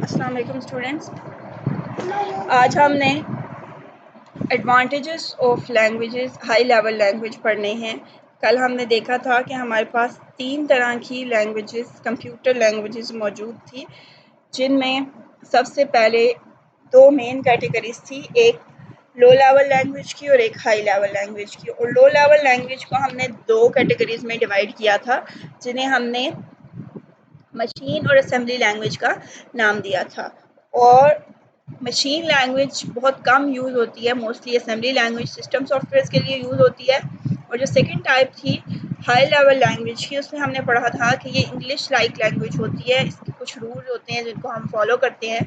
अस्सलाम वालेकुम स्टूडेंट्स। आज हमने advantages of languages high level language पढ़ने हैं। कल हमने देखा था कि हमारे पास 3 तरह की लैंग्वेजेस कंप्यूटर लैंग्वेजेस मौजूद थी, जिनमें सबसे पहले 2 मेन कैटेगरीज थी, एक लो लेवल लैंग्वेज की और एक हाई लेवल लैंग्वेज की। और लो लेवल लैंग्वेज को हमने 2 कैटेगरीज में डिवाइड किया था, जिन्हें हमने मशीन और असेंबली लैंग्वेज का नाम दिया था। और मशीन लैंग्वेज बहुत कम यूज़ होती है, mostly assembly language system software के लिए यूज़ होती है। और जो सेकंड टाइप थी हाई लेवल लैंग्वेज की, उसमें हमने पढ़ा था कि ये इंग्लिश लाइक लैंग्वेज होती है, इसके कुछ रूल होते हैं जिनको हम फॉलो करते हैं,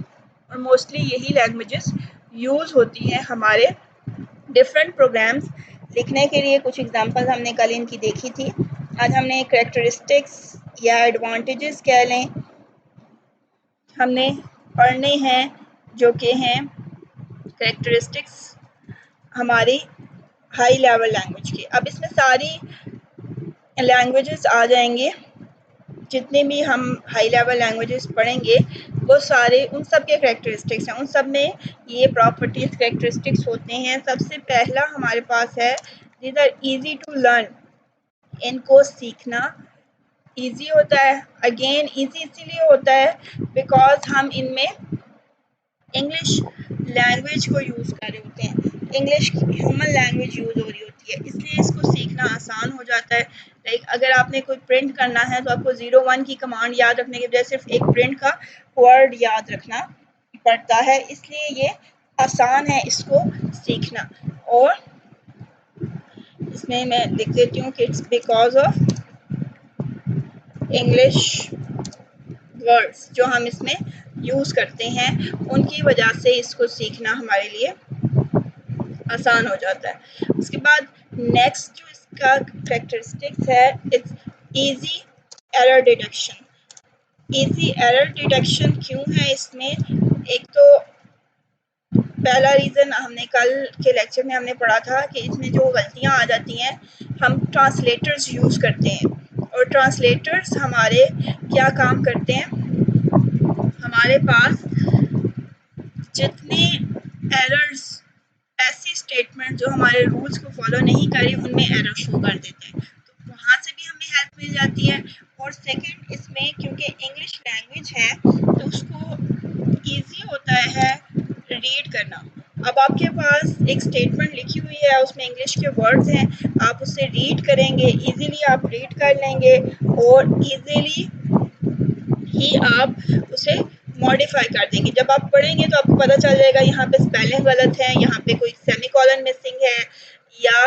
और मोस्टली यही लैंग्वेजेस यूज़ होती हैं हमारे डिफरेंट प्रोग्राम्स लिखने के लिए। कुछ एग्जांपल्स हमने कल इनकी देखी थी। आज हमने कैरेक्टरिस्टिक्स या एडवांटेजेस कह लें, हमने पढ़ने हैं, जो कि हैं कैरेक्टरिस्टिक्स हमारी हाई लेवल लैंग्वेज की। अब इसमें सारी लैंग्वेजेस आ जाएंगे, जितने भी हम हाई लेवल लैंग्वेजेस पढ़ेंगे वो सारे उन सब के कैरेक्टरिस्टिक्स हैं, उन सब में ये प्रॉपर्टीज कैरेक्टरिस्टिक्स होते हैं। सबसे पहला हमारे पास है these are easy to learn, इनको सीखना इजी होता है। अगेन इजी इसीलिए होता है बिकॉज हम इनमें इंग्लिश लैंग्वेज को यूज़ कर रहे होते हैं, इंग्लिश ह्यूमन लैंग्वेज यूज़ हो रही होती है, इसलिए इसको सीखना आसान हो जाता है। लाइक अगर आपने कोई प्रिंट करना है तो आपको 01 की कमांड याद रखने के बजाय सिर्फ एक प्रिंट का वर्ड याद रखना पड़ता है, इसलिए ये आसान है इसको सीखना। और इसमें मैं लिख देती हूँ कि it's because of English words जो हम इसमें यूज़ करते हैं, उनकी वजह से इसको सीखना हमारे लिए आसान हो जाता है। उसके बाद नेक्स्ट जो इसका कैरेक्टरिस्टिक्स है, it's easy error detection. Easy error detection क्यों है इसमें? एक तो पहला रीज़न हमने कल के लेक्चर में हमने पढ़ा था कि इसमें जो गलतियां आ जाती हैं, हम ट्रांसलेटर्स यूज़ करते हैं, और ट्रांसलेटर्स हमारे क्या काम करते हैं, हमारे पास जितने एरर्स, ऐसी स्टेटमेंट जो हमारे रूल्स को फॉलो नहीं करी, उनमें एरर शो कर देते हैं, तो वहाँ से भी हमें हेल्प मिल जाती है। और सेकंड, इसमें क्योंकि इंग्लिश लैंग्वेज है तो उसको इजी होता है रीड करना। अब आपके पास एक स्टेटमेंट लिखी हुई है, उसमें इंग्लिश के वर्ड्स हैं, आप उसे रीड करेंगे, इजीली आप रीड कर लेंगे और इजीली ही आप उसे मॉडिफाई कर देंगे। जब आप पढ़ेंगे तो आपको पता चल जाएगा यहाँ पे स्पेलिंग गलत है, यहाँ पे कोई सेमीकोलन मिसिंग है, या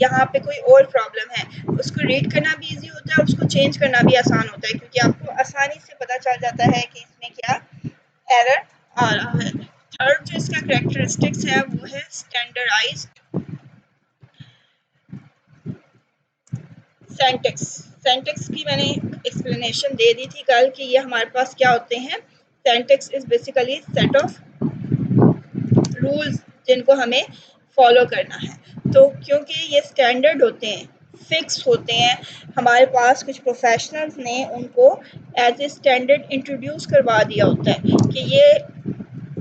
यहाँ पे कोई और प्रॉब्लम है। उसको रीड करना भी इजी होता है और उसको चेंज करना भी आसान होता है, क्योंकि आपको आसानी से पता चल जाता है कि इसमें क्या एरर आ रहा है। थर्ड जो इसका कैरेक्टरिस्टिक्स है वो है स्टैंडर्डाइज्ड सिंटैक्स। सिंटैक्स की मैंने एक्सप्लेनेशन दे दी थी कल कि ये हमारे पास क्या होते हैं। Syntax is basically set of rules जिनको हमें फॉलो करना है। तो क्योंकि ये स्टैंडर्ड होते हैं, फिक्स होते हैं, हमारे पास कुछ प्रोफेशनल्स ने उनको एज ए स्टैंडर्ड इंट्रोड्यूस करवा दिया होता है कि ये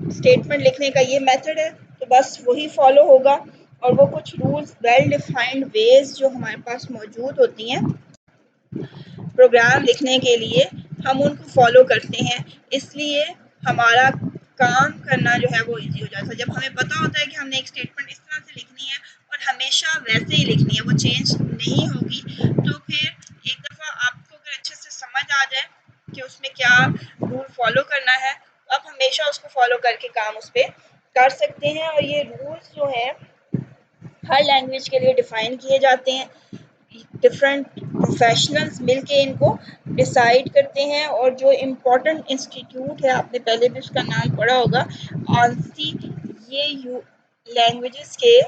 स्टेटमेंट लिखने का ये मेथड है, तो बस वही फॉलो होगा। और वो कुछ रूल्स, वेल डिफाइंड वेज जो हमारे पास मौजूद होती हैं प्रोग्राम लिखने के लिए, हम उनको फॉलो करते हैं, इसलिए हमारा काम करना जो है वो इजी हो जाता है। जब हमें पता होता है कि हमने एक स्टेटमेंट इस तरह से लिखनी है और हमेशा वैसे ही लिखनी है, वो चेंज नहीं होगी, तो फिर एक दफ़ा आपको अगर अच्छे से समझ आ जाए कि उसमें क्या रूल फॉलो करना है, तो आप हमेशा उसको फॉलो करके काम उस पर कर सकते हैं। और ये रूल्स जो हैं हर लैंग्वेज के लिए डिफ़ाइन किए जाते हैं, डिफरेंट प्रोफेशनल्स मिलके इनको डिसाइड करते हैं। और जो इम्पोर्टेंट इंस्टीट्यूट है, आपने पहले भी उसका नाम पढ़ा होगा, आंसी, ये लैंग्वेजेस के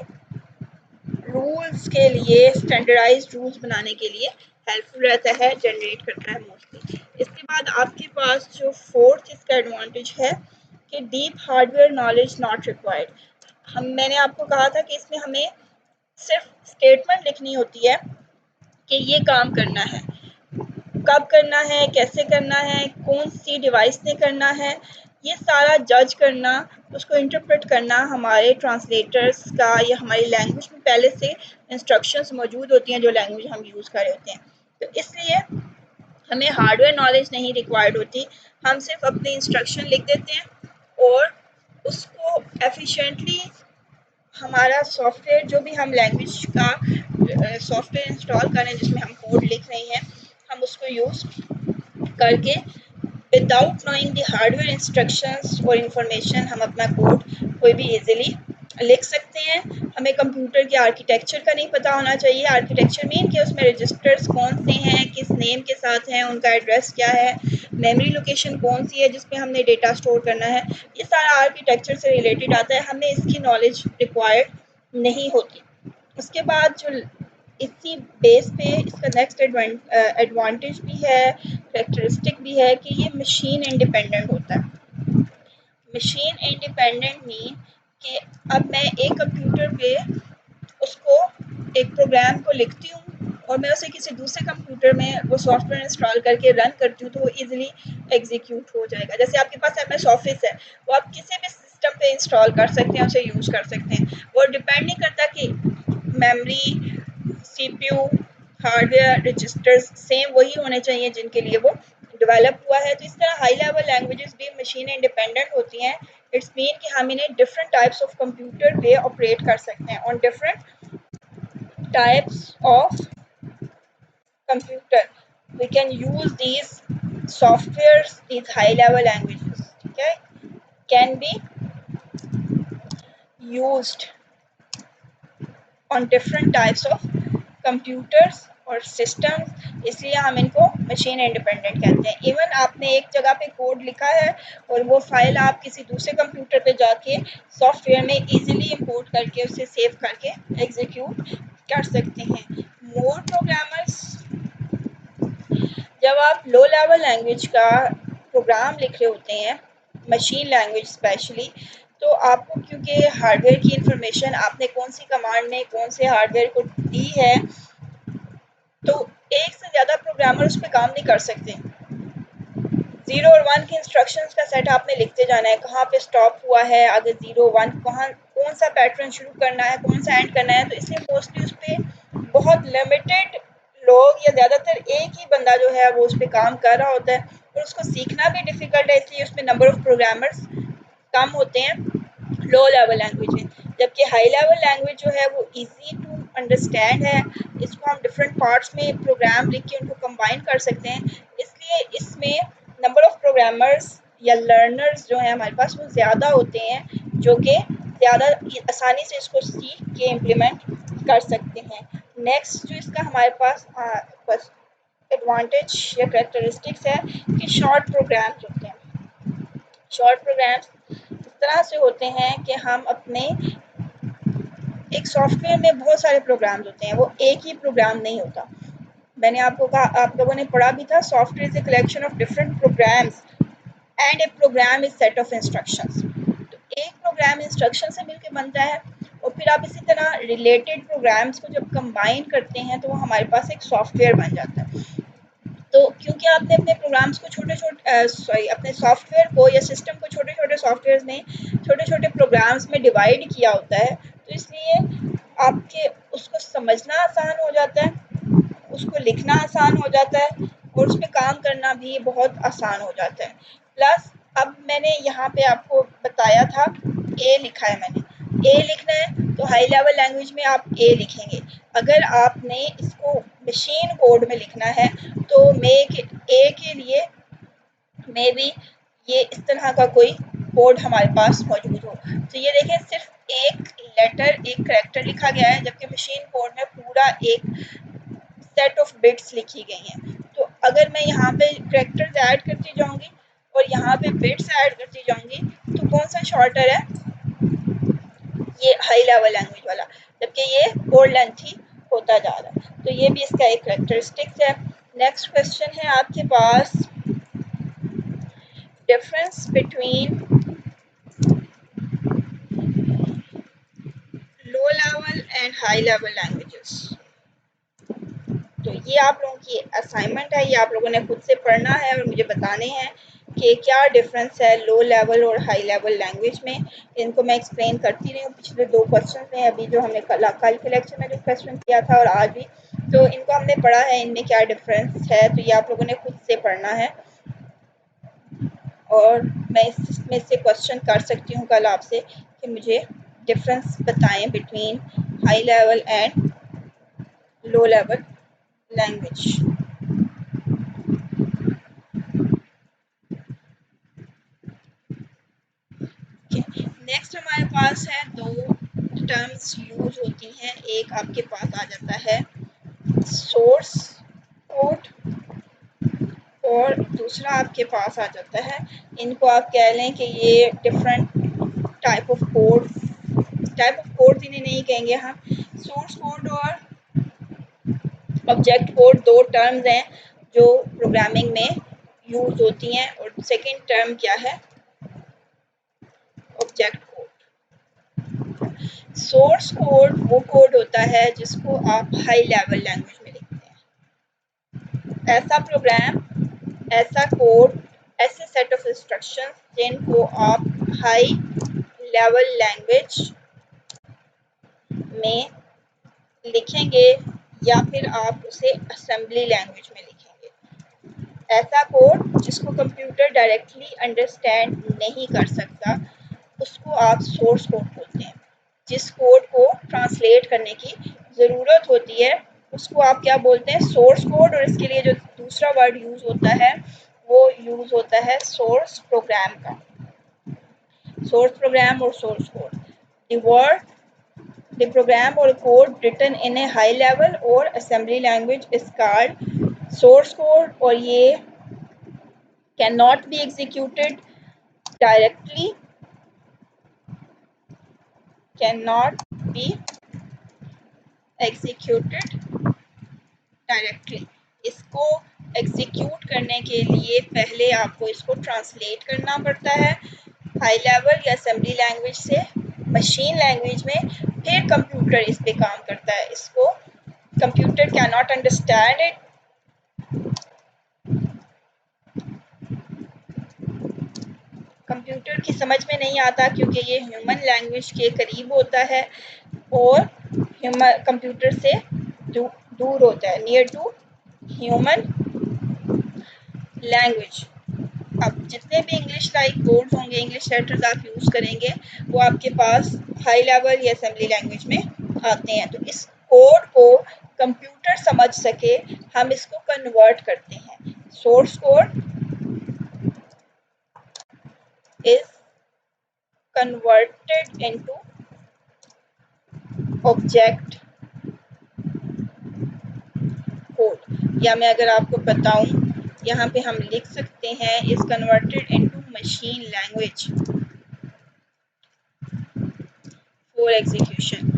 रूल्स के लिए, स्टैंडर्डाइज्ड रूल्स बनाने के लिए हेल्पफुल रहता है, जनरेट करता है मोस्टली। इसके बाद आपके पास जो फोर्थ इसका एडवांटेज है कि deep hardware knowledge not required. मैंने आपको कहा था कि इसमें हमें सिर्फ स्टेटमेंट लिखनी होती है कि ये काम करना है, कब करना है, कैसे करना है, कौन सी डिवाइस से करना है, ये सारा जज करना, उसको इंटरप्रेट करना हमारे ट्रांसलेटर्स का या हमारी लैंग्वेज में पहले से इंस्ट्रक्शंस मौजूद होती हैं जो लैंग्वेज हम यूज़ कर रहे होते हैं। तो इसलिए हमें हार्डवेयर नॉलेज नहीं रिक्वायर्ड होती, हम सिर्फ अपनी इंस्ट्रक्शन लिख देते हैं और उसको एफिशिएंटली हमारा सॉफ्टवेयर जो भी हम लैंग्वेज का सॉफ्टवेयर इंस्टॉल करें जिसमें हम कोड लिख रहे हैं, हम उसको यूज़ करके without knowing the hardware instructions और इंफॉर्मेशन हम अपना कोड कोई भी इजीली लिख सकते हैं। हमें कंप्यूटर के आर्किटेक्चर का नहीं पता होना चाहिए। आर्किटेक्चर मीन कि उसमें रजिस्टर्स कौन से हैं, किस नेम के साथ हैं, उनका एड्रेस क्या है, मेमोरी लोकेशन कौन सी है जिसपे हमने डेटा स्टोर करना है, ये सारा आर्किटेक्चर से रिलेटेड आता है। हमें इसकी नॉलेज रिक्वायर्ड नहीं होती। उसके बाद जो इसी बेस पे इसका नेक्स्ट एडवांटेज भी है, करेक्टरिस्टिक भी है कि ये मशीन इंडिपेंडेंट होता है। मशीन इंडिपेंडेंट मीन कि अब मैं एक कंप्यूटर पे उसको एक प्रोग्राम को लिखती हूँ और मैं उसे किसी दूसरे कंप्यूटर में वो सॉफ्टवेयर इंस्टॉल करके रन करती हूँ तो वो इजीली एग्जीक्यूट हो जाएगा। जैसे आपके पास MS ऑफिस है, वो आप किसी भी सिस्टम पे इंस्टॉल कर सकते हैं, उसे यूज़ कर सकते हैं। वो डिपेंड नहीं करता कि memory, CPU, hardware, registers same वही होने चाहिए जिनके लिए वो डेवलप हुआ है। तो इस तरह हाई लेवल लैंग्वेजेस भी मशीन इंडिपेंडेंट होती हैं। इट्स मीन कि हम इन्हें डिफरेंट टाइप्स ऑफ कंप्यूटर पे ऑपरेट कर सकते हैं on different types of computer. We can use these softwares, these high level languages, okay, can be used on different types of computers और systems, इसलिए हम इनको मशीन इंडिपेंडेंट कहते हैं। इवन आपने एक जगह पे कोड लिखा है और वो फाइल आप किसी दूसरे कंप्यूटर पे जाके सॉफ्टवेयर में इजीली इंपोर्ट करके उसे सेव करके एग्जीक्यूट कर सकते हैं। मोर प्रोग्रामर्स, जब आप लो लेवल लैंग्वेज का प्रोग्राम लिख रहे होते हैं, मशीन लैंग्वेज स्पेशली, तो आपको क्योंकि हार्डवेयर की इंफॉर्मेशन आपने कौन सी कमांड ने कौन से हार्डवेयर को दी है, तो एक से ज़्यादा प्रोग्रामर उस पर काम नहीं कर सकते। 0 और 1 के इंस्ट्रक्शंस का सेट आपने लिखते जाना है, कहाँ पे स्टॉप हुआ है, आगे 0 1 कहाँ कौन सा पैटर्न शुरू करना है, कौन सा एंड करना है। तो इसलिए मोस्टली उस पर बहुत लिमिटेड लोग या ज़्यादातर एक ही बंदा जो है वो उस पर काम कर रहा होता है और उसको सीखना भी डिफ़िकल्ट है, इसलिए उसमें नंबर ऑफ़ प्रोग्रामर्स कम होते हैं लो लेवल लैंग्वेज में। जबकि हाई लेवल लैंग्वेज जो है वो इजी टू अंडरस्टैंड है, इसको हम डिफरेंट पार्ट्स में प्रोग्राम लिख के उनको कंबाइन कर सकते हैं, इसलिए इसमें नंबर ऑफ प्रोग्रामर्स या लर्नर्स जो हैं हमारे पास वो ज़्यादा होते हैं, जो कि ज़्यादा आसानी से इसको सीख के इम्प्लीमेंट कर सकते हैं। नेक्स्ट जो इसका हमारे पास बस एडवांटेज या करेक्टरिस्टिक्स है कि शॉर्ट प्रोग्राम्स होते हैं। शॉर्ट प्रोग्राम्स इस तरह से होते हैं कि हम अपने एक सॉफ्टवेयर में बहुत सारे प्रोग्राम्स होते हैं, वो एक ही प्रोग्राम नहीं होता। मैंने आपको कहा, आप लोगों ने पढ़ा भी था, software is a collection of different programs and a program is set of instructions. तो एक प्रोग्राम इंस्ट्रक्शन से मिलकर बनता है और फिर आप इसी तरह रिलेटेड प्रोग्राम्स को जब कंबाइन करते हैं तो वो हमारे पास एक सॉफ्टवेयर बन जाता है। तो क्योंकि आपने अपने प्रोग्राम्स को अपने सॉफ्टवेयर को या सिस्टम को छोटे छोटे सॉफ्टवेयर में छोटे छोटे प्रोग्राम्स में डिवाइड किया होता है, तो इसलिए आपके उसको समझना आसान हो जाता है, उसको लिखना आसान हो जाता है और उस पर काम करना भी बहुत आसान हो जाता है। प्लस अब मैंने यहाँ पे आपको बताया था, ए लिखा है मैंने, ए लिखना है तो हाई लेवल लैंग्वेज में आप ए लिखेंगे। अगर आपने इसको मशीन कोड में लिखना है तो ए के लिए मे बी ये इस तरह का कोई कोड हमारे पास मौजूद हो। तो ये देखें, सिर्फ एक लेटर एक करेक्टर लिखा गया है, जबकि मशीन कोड में पूरा एक सेट ऑफ बिट्स लिखी गई हैं। तो अगर मैं यहाँ पे करेक्टर्स ऐड करती जाऊँगी और यहाँ पे बिट्स ऐड करती जाऊँगी तो कौन सा शॉर्टर है, ये हाई लेवल लैंग्वेज वाला, जबकि ये और लेंथी होता जा रहा है। तो ये भी इसका एक करेक्टरिस्टिक्स है। नेक्स्ट क्वेश्चन है आपके पास, difference between low level and high level languages. तो ये आप लोगों की असाइनमेंट है, ये आप लोगों ने खुद से पढ़ना है और मुझे बताने हैं कि क्या डिफरेंस है लो लेवल और हाई लेवल लैंग्वेज में। इनको मैं एक्सप्लेन करती रही हूँ पिछले 2 क्वेश्चन में, अभी जो हमने कल के लेक्चर में जो क्वेश्चन किया था और आज भी, तो इनको हमने पढ़ा है इनमें क्या डिफरेंस है, तो ये आप लोगों ने खुद से पढ़ना है। और मैं इसमें से क्वेश्चन कर सकती हूँ कल आपसे कि मुझे डिफरेंस बताएं between high level and low level language. Next हमारे पास है 2 टर्म्स यूज होती हैं। एक आपके पास आ जाता है सोर्स कोड और दूसरा आपके पास आ जाता है, इनको आप कह लें कि ये डिफरेंट टाइप ऑफ कोड इन्हें नहीं कहेंगे हम। सोर्स कोड और ऑब्जेक्ट कोड 2 टर्म्स हैं जो प्रोग्रामिंग में यूज होती हैं। और सेकंड टर्म क्या है, ऑब्जेक्ट कोड। सोर्स कोड वो कोड होता है जिसको आप हाई लेवल लैंग्वेज में लिखते हैं। ऐसा प्रोग्राम, ऐसा कोड, ऐसे सेट ऑफ इंस्ट्रक्शंस जिनको आप हाई लेवल लैंग्वेज में लिखेंगे या फिर आप उसे असेंबली लैंग्वेज में लिखेंगे। ऐसा कोड जिसको कंप्यूटर डायरेक्टली अंडरस्टैंड नहीं कर सकता उसको आप सोर्स कोड बोलते हैं। जिस कोड को ट्रांसलेट करने की ज़रूरत होती है उसको आप क्या बोलते हैं, सोर्स कोड। और इसके लिए जो दूसरा वर्ड यूज़ होता है वो यूज़ होता है सोर्स प्रोग्राम का। सोर्स प्रोग्राम और source code, the word the program or code written in a high level or assembly language is called source code, और ये cannot be executed directly, cannot be executed directly। इसको execute करने के लिए पहले आपको इसको ट्रांसलेट करना पड़ता है हाई लेवल या असेंबली लैंग्वेज से मशीन लैंग्वेज में, फिर कंप्यूटर इस पे काम करता है। इसको computer can not understand it, computer की समझ में नहीं आता क्योंकि ये ह्यूमन लैंग्वेज के करीब होता है और कंप्यूटर से दूर होता है, नियर टू ह्यूमन लैंग्वेज। अब जितने भी इंग्लिश लाइक वर्ड्स होंगे, इंग्लिश लेटर्स आप यूज़ करेंगे वो आपके पास हाई लेवल या असेंबली लैंग्वेज में आते हैं। तो इस कोड को कंप्यूटर समझ सके हम इसको कन्वर्ट करते हैं। Source code is converted into object code, या मैं अगर आपको बताऊं यहाँ पे हम लिख सकते हैं is converted into machine language for execution.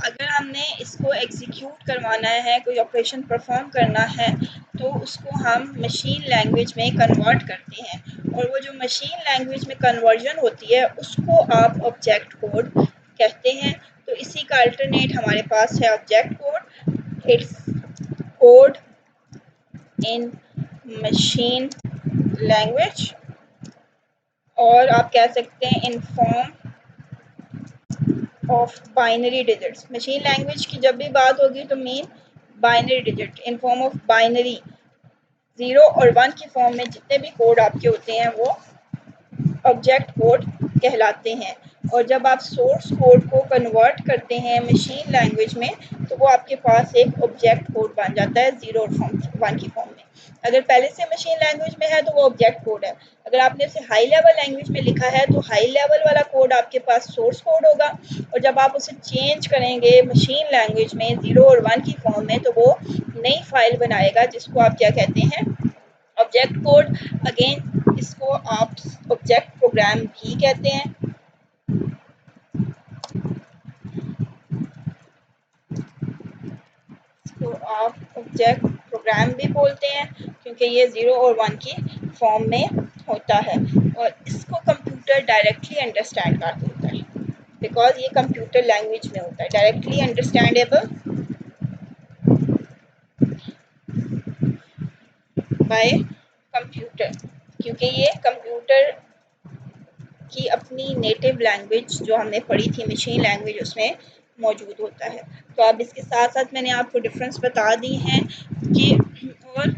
अगर हमने इसको एग्जीक्यूट करवाना है, कोई ऑपरेशन परफॉर्म करना है, तो उसको हम मशीन लैंग्वेज में कन्वर्ट करते हैं और वो जो मशीन लैंग्वेज में कन्वर्जन होती है उसको आप ऑब्जेक्ट कोड कहते हैं। तो इसी का अल्टरनेट हमारे पास है object code. It's code in machine language, और आप कह सकते हैं in form of binary digits. Machine language की जब भी बात होगी तो mean binary digit in form of binary, 0 और 1 की फॉर्म में जितने भी कोड आपके होते हैं वो ऑब्जेक्ट कोड कहलाते हैं। और जब आप सोर्स कोड को कन्वर्ट करते हैं मशीन लैंग्वेज में तो वो आपके पास एक ऑब्जेक्ट कोड बन जाता है 0 और 1 की फॉर्म में। अगर पहले से मशीन लैंग्वेज में है तो वो ऑब्जेक्ट कोड है। अगर आपने उसे हाई लेवल लैंग्वेज में लिखा है तो हाई लेवल वाला कोड आपके पास सोर्स कोड होगा, और जब आप उसे चेंज करेंगे मशीन लैंग्वेज में 0 और 1 की फॉर्म में तो वो नई फाइल बनाएगा जिसको आप क्या कहते हैं, ऑब्जेक्ट कोड। अगेन इसको आप ऑब्जेक्ट प्रोग्राम भी कहते हैं। इसको आप ऑब्जेक्ट प्रोग्राम भी बोलते हैं क्योंकि ये 0 और 1 की फॉर्म में होता है और इसको कंप्यूटर डायरेक्टली अंडरस्टैंड कर देता है बिकॉज ये कंप्यूटर लैंग्वेज में होता है, डायरेक्टली अंडरस्टैंडेबल बाय कंप्यूटर। क्योंकि ये कंप्यूटर की अपनी नेटिव लैंग्वेज जो हमने पढ़ी थी मशीन लैंग्वेज उसमें मौजूद होता है। तो अब इसके साथ साथ मैंने आपको डिफरेंस बता दी हैं कि और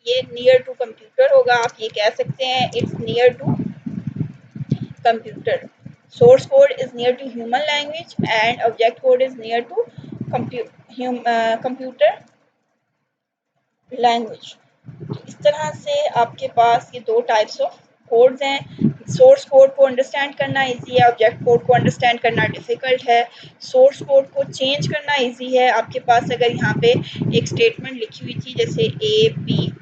ये नियर टू कंप्यूटर होगा, आप ये कह सकते हैं it's near to computer. Source code is near to human language and object code is near to computer language. इस तरह से आपके पास ये दो टाइप्स ऑफ कोड्स हैं। सोर्स कोड को अंडरस्टैंड करना इजी है, ऑब्जेक्ट कोड को अंडरस्टैंड करना डिफ़िकल्ट है। सोर्स कोड को चेंज करना इजी है। आपके पास अगर यहाँ पे एक स्टेटमेंट लिखी हुई थी जैसे ए बी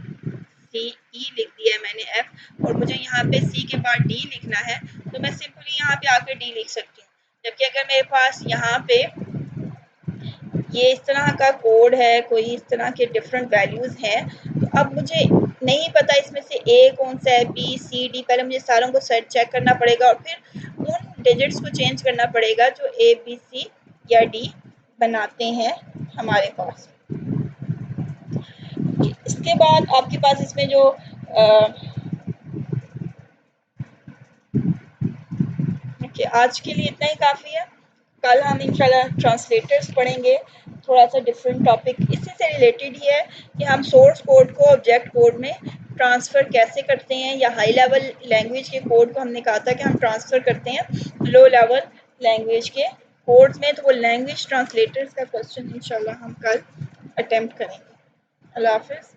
सी ई लिख दिया है मैंने एफ, और मुझे यहाँ पे सी के बाद डी लिखना है, तो मैं सिंपली यहाँ पे आकर डी लिख सकती हूँ। जबकि अगर मेरे पास यहाँ पे ये इस तरह का कोड है, कोई इस तरह के डिफरेंट वैल्यूज़ हैं, तो अब मुझे नहीं पता इसमें से ए कौन सा है, बी सी डी, पहले मुझे सारों को सेट चेक करना पड़ेगा और फिर उन डिजिट्स को चेंज करना पड़ेगा जो ए बी सी या डी बनाते हैं हमारे पास। इसके बाद आपके पास इसमें जो आज के लिए इतना ही काफ़ी है। कल हम इंशाल्लाह ट्रांसलेटर्स पढ़ेंगे, थोड़ा सा डिफरेंट टॉपिक इसी से रिलेटेड ही है कि हम सोर्स कोड को ऑब्जेक्ट कोड में ट्रांसफ़र कैसे करते हैं, या हाई लेवल लैंग्वेज के कोड को हमने कहा था कि हम ट्रांसफ़र करते हैं लो लेवल लैंग्वेज के कोड्स में। तो वो लैंग्वेज ट्रांसलेटर्स का क्वेश्चन इंशाल्लाह हम कल अटेम्प्ट करेंगे। अल्लाह हाफ़िज़।